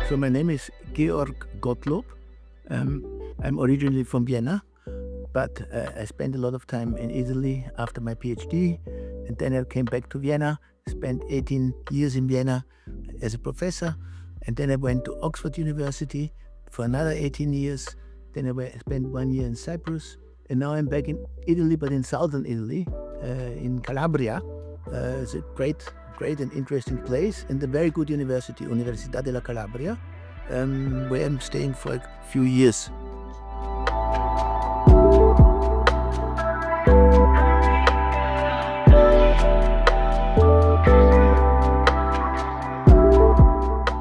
So my name is Georg Gottlob. I'm originally from Vienna, but I spent a lot of time in Italy after my PhD, and then I came back to Vienna, spent 18 years in Vienna as a professor, and then I went to Oxford University for another 18 years. Then I spent 1 year in Cyprus, and now I'm back in Italy, but in southern Italy, in Calabria. It's a great and interesting place, and a very good university, Università della Calabria, where I'm staying for a few years.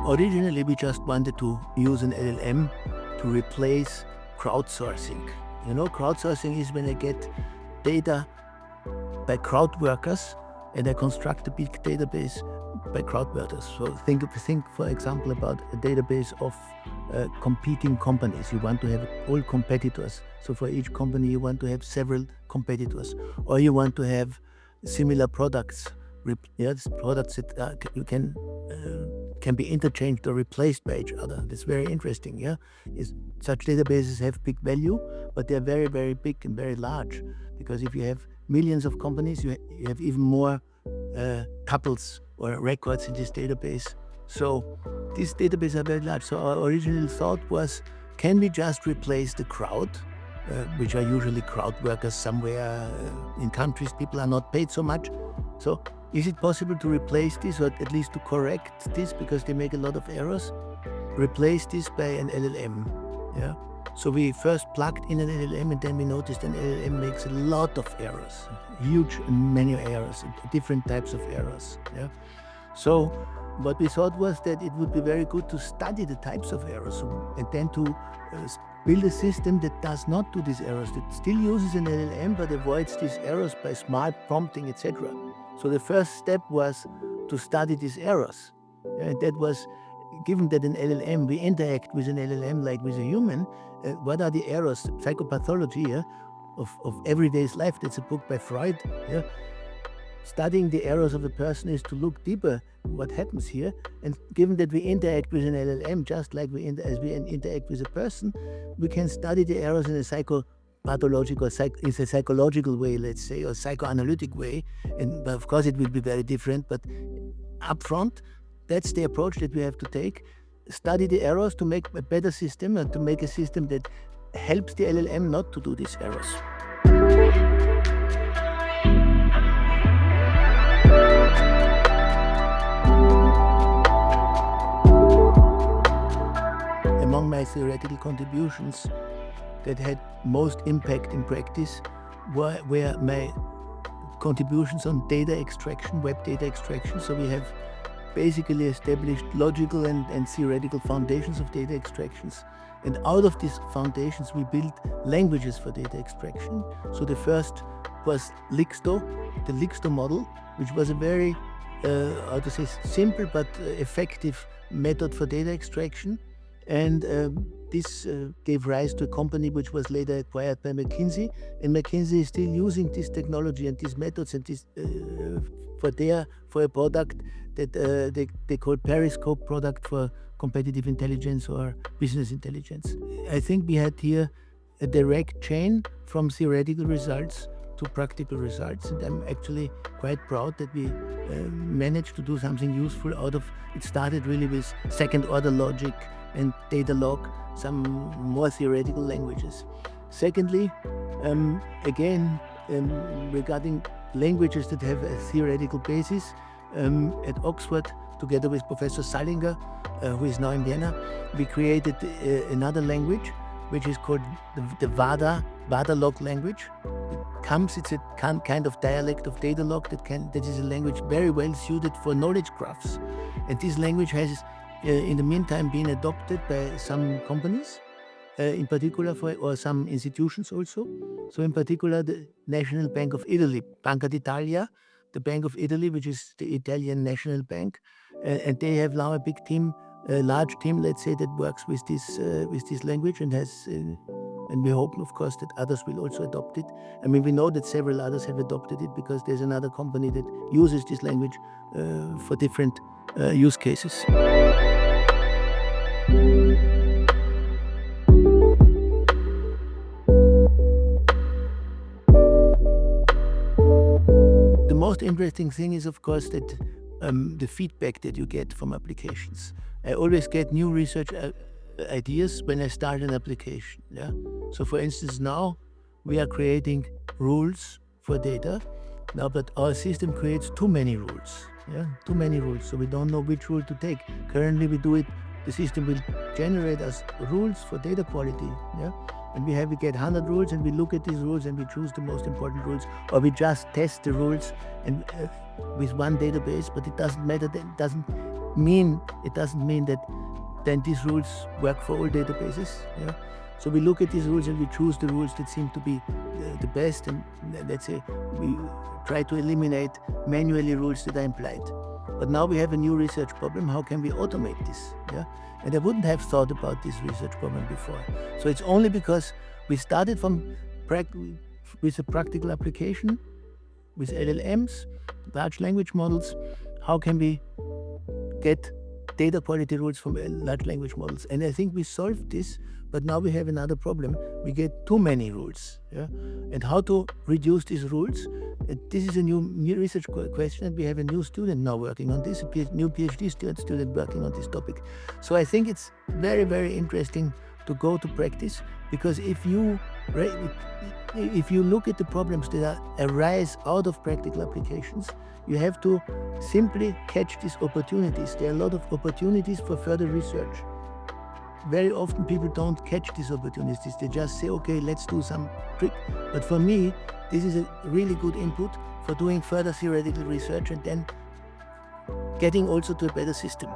Originally, we just wanted to use an LLM to replace crowdsourcing. You know, crowdsourcing is when I get data by crowd workers and I construct a big database by crowd workers. So think, for example, about a database of competing companies. You want to have all competitors. So for each company, you want to have several competitors, or you want to have similar products. Products that you can be interchanged or replaced by each other. That's very interesting. Yeah, such databases have big value, but they're very, very big and very large. Because if you have millions of companies, you have even more tuples or records in this database. So these databases are very large. So our original thought was, can we just replace the crowd, which are usually crowd workers somewhere in countries people are not paid so much. So is it possible to replace this, or at least to correct this, because they make a lot of errors? Replace this by an LLM. Yeah. So we first plugged in an LLM, and then we noticed an LLM makes a lot of errors, huge and many errors, different types of errors. Yeah. So what we thought was that it would be very good to study the types of errors, and then to build a system that does not do these errors, that still uses an LLM but avoids these errors by smart prompting, etc. So the first step was to study these errors. And that was, given that an LLM, we interact with an LLM like with a human, what are the errors, psychopathology of everyday's life? That's a book by Freud. Yeah? Studying the errors of a person is to look deeper what happens here. And given that we interact with an LLM just like as we interact with a person, we can study the errors in a psychological way, let's say, or psychoanalytic way. And of course, it will be very different. But upfront, that's the approach that we have to take. Study the errors to make a better system, and to make a system that helps the LLM not to do these errors. Among my theoretical contributions that had most impact in practice were my contributions on data extraction, web data extraction. So we have basically established logical and theoretical foundations of data extractions. And out of these foundations, we built languages for data extraction. So the first was LIXDO, the LIXDO model, which was a very, simple but effective method for data extraction. And this gave rise to a company which was later acquired by McKinsey. And McKinsey is still using this technology and these methods and this for a product that they call Periscope product for competitive intelligence or business intelligence. I think we had here a direct chain from theoretical results to practical results, and I'm actually quite proud that we managed to do something useful out of it. Started really with second-order logic and data log, some more theoretical languages. Secondly, regarding languages that have a theoretical basis, at Oxford, together with Professor Salinger, who is now in Vienna, we created another language, which is called the VADA-log language. It's a kind of dialect of data log that is a language very well suited for knowledge graphs. And this language has, in the meantime, been adopted by some companies, in particular or some institutions also. So in particular, the National Bank of Italy, Banca d'Italia, the Bank of Italy, which is the Italian national bank, and they have now a big team, a large team, let's say, that works with this language and has, and we hope, of course, that others will also adopt it. I mean, we know that several others have adopted it because there's another company that uses this language for different use cases. most interesting thing is, of course, that the feedback that you get from applications. I always get new research ideas when I start an application. Yeah. So, for instance, now we are creating rules for data. Now, but our system creates too many rules. Yeah, too many rules. So we don't know which rule to take. Currently, we do it. The system will generate us rules for data quality. Yeah. And we get 100 rules, and we look at these rules and we choose the most important rules, or we just test the rules and with one database. But it doesn't matter. It doesn't mean that then these rules work for all databases. Yeah. So we look at these rules and we choose the rules that seem to be the best, and let's say we try to eliminate manually rules that are implied. But now we have a new research problem. How can we automate this? Yeah. And I wouldn't have thought about this research problem before. So it's only because we started with a practical application, with LLMs, large language models. How can we get data quality rules from large language models? And I think we solved this, but now we have another problem. We get too many rules. Yeah? And how to reduce these rules? This is a new research question, and we have a new student now working on this, a new PhD student working on this topic. So I think it's very, very interesting to go to practice, because if you look at the problems that arise out of practical applications, you have to simply catch these opportunities. There are a lot of opportunities for further research. Very often people don't catch these opportunities. They just say, okay, let's do some trick. But for me, this is a really good input for doing further theoretical research and then getting also to a better system.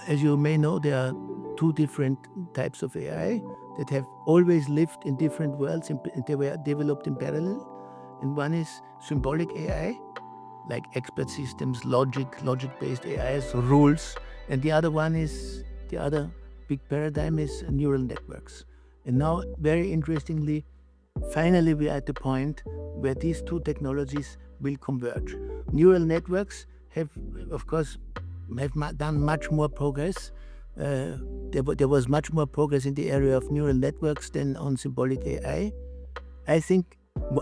As you may know, there are two different types of AI that have always lived in different worlds, and they were developed in parallel. And one is symbolic AI, like expert systems, logic-based AIs, rules. And the other big paradigm is neural networks. And now, very interestingly, finally we are at the point where these two technologies will converge. Neural networks have, of course, done much more progress. There was much more progress in the area of neural networks than on symbolic AI. I think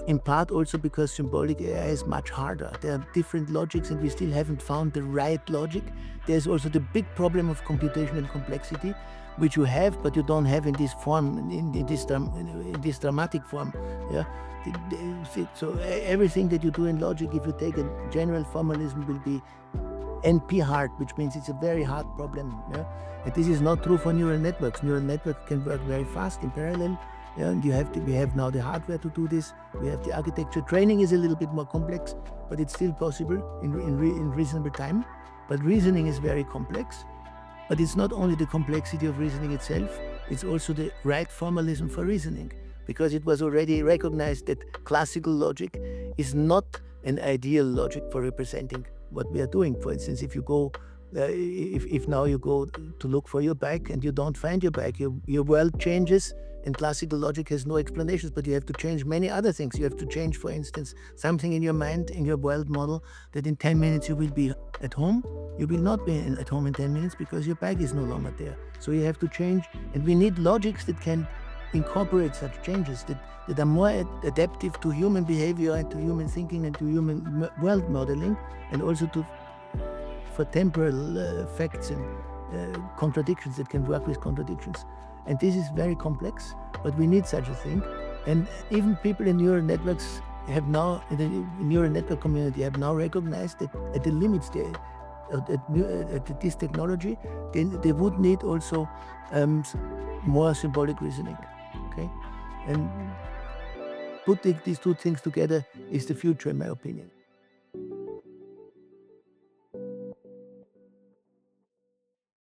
in part also because symbolic AI is much harder. There are different logics and we still haven't found the right logic. There's also the big problem of computation and complexity, which you have, but you don't have in this form, in this dramatic form. Yeah. So everything that you do in logic, if you take a general formalism, will be NP hard, which means it's a very hard problem. Yeah? And this is not true for neural networks. Neural networks can work very fast in parallel. Yeah? And we have now the hardware to do this. We have the architecture. Training is a little bit more complex, but it's still possible in reasonable time. But reasoning is very complex. But it's not only the complexity of reasoning itself, it's also the right formalism for reasoning. Because it was already recognized that classical logic is not an ideal logic for representing what we are doing. For instance, if you go, if now you go to look for your bike and you don't find your bike, your world changes, and classical logic has no explanations, but you have to change many other things. You have to change, for instance, something in your mind, in your world model, that in 10 minutes you will be at home. You will not be at home in 10 minutes because your bike is no longer there. So you have to change, and we need logics that can incorporate such changes, that are more adaptive to human behavior and to human thinking and to human world modeling, and also for temporal facts and contradictions, that can work with contradictions. And this is very complex, but we need such a thing. And even people in neural networks have now, in the neural network community, have now recognized that at the limits at this technology, they would need also more symbolic reasoning. Okay, and putting these two things together is the future, in my opinion.